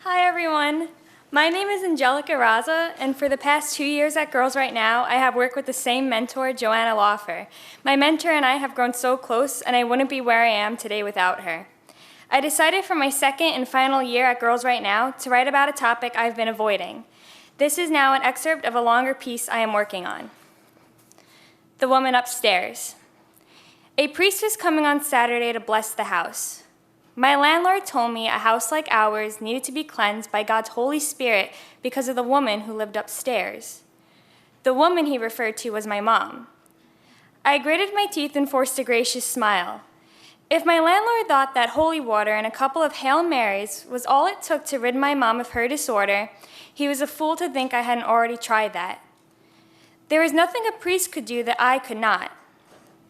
Hi everyone. My name is Angelica Rozza, and for the past 2 years at Girls Right Now, I have worked with the same mentor, Joanna Lawfer. My mentor and I have grown so close, and I wouldn't be where I am today without her. I decided for my second and final year at Girls Right Now to write about a topic I've been avoiding. This is now an excerpt of a longer piece I am working on. The Woman Upstairs. A priest was coming on Saturday to bless the house. My landlord told me a house like ours needed to be cleansed by God's Holy Spirit because of the woman who lived upstairs. The woman he referred to was my mom. I gritted my teeth and forced a gracious smile. If my landlord thought that holy water and a couple of Hail Marys was all it took to rid my mom of her disorder, he was a fool to think I hadn't already tried that. There was nothing a priest could do that I could not.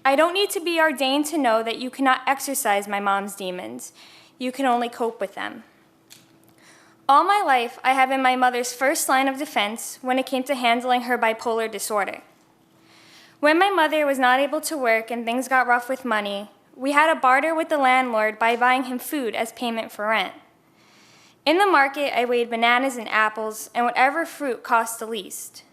I don't need to be ordained to know that you cannot exorcise my mom's demons. You can only cope with them. All my life, I have been my mother's first line of defense when it came to handling her bipolar disorder. When my mother was not able to work and things got rough with money, we had to barter with the landlord by buying him food as payment for rent. In the market, I weighed bananas and apples and whatever fruit cost the least.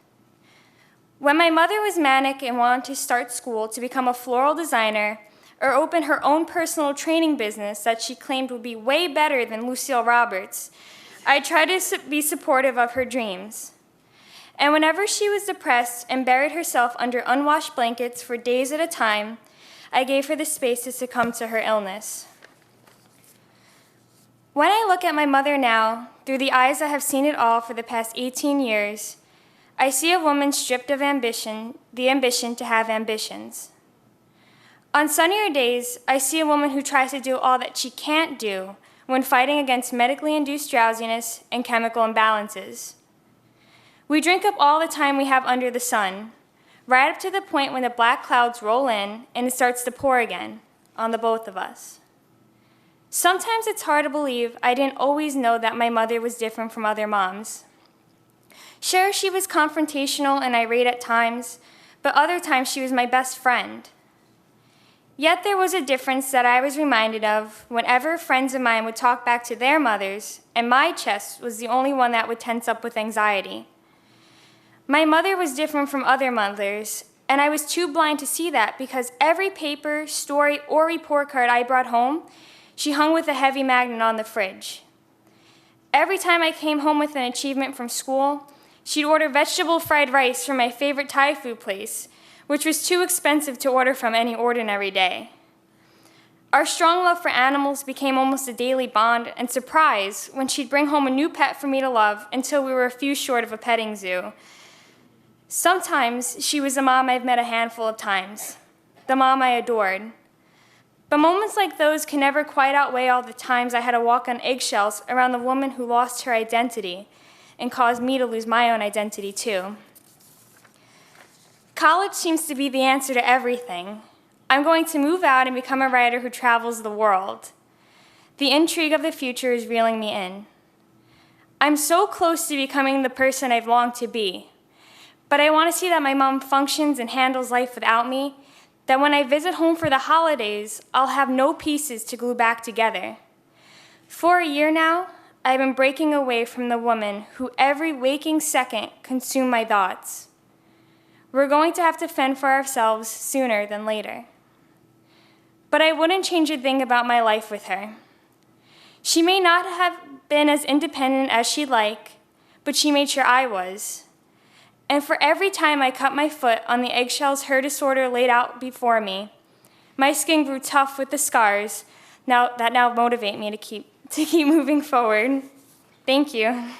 When my mother was manic and wanted to start school to become a floral designer or open her own personal training business that she claimed would be way better than Lucille Roberts, I tried to be supportive of her dreams. And whenever she was depressed and buried herself under unwashed blankets for days at a time, I gave her the space to succumb to her illness. When I look at my mother now, through the eyes that have seen it all for the past 18 years, I see a woman stripped of ambition, the ambition to have ambitions. On sunnier days, I see a woman who tries to do all that she can't do when fighting against medically induced drowsiness and chemical imbalances. We drink up all the time we have under the sun, right up to the point when the black clouds roll in and it starts to pour again on the both of us. Sometimes it's hard to believe I didn't always know that my mother was different from other moms. Sure, she was confrontational and irate at times, but other times she was my best friend. Yet there was a difference that I was reminded of whenever friends of mine would talk back to their mothers, and my chest was the only one that would tense up with anxiety. My mother was different from other mothers, and I was too blind to see that because every paper, story, or report card I brought home, she hung with a heavy magnet on the fridge. Every time I came home with an achievement from school, she'd order vegetable fried rice from my favorite Thai food place, which was too expensive to order from any ordinary day. Our strong love for animals became almost a daily bond and surprise when she'd bring home a new pet for me to love until we were a few short of a petting zoo. Sometimes she was a mom I've met a handful of times, the mom I adored. But moments like those can never quite outweigh all the times I had to walk on eggshells around the woman who lost her identity and caused me to lose my own identity too. College seems to be the answer to everything. I'm going to move out and become a writer who travels the world. The intrigue of the future is reeling me in. I'm so close to becoming the person I've longed to be, but I want to see that my mom functions and handles life without me, that when I visit home for the holidays, I'll have no pieces to glue back together. For a year now, I've been breaking away from the woman who every waking second consumed my thoughts. We're going to have to fend for ourselves sooner than later. But I wouldn't change a thing about my life with her. She may not have been as independent as she'd like, but she made sure I was. And for every time I cut my foot on the eggshells her disorder laid out before me, my skin grew tough with the scars that now motivate me to keep moving forward. Thank you.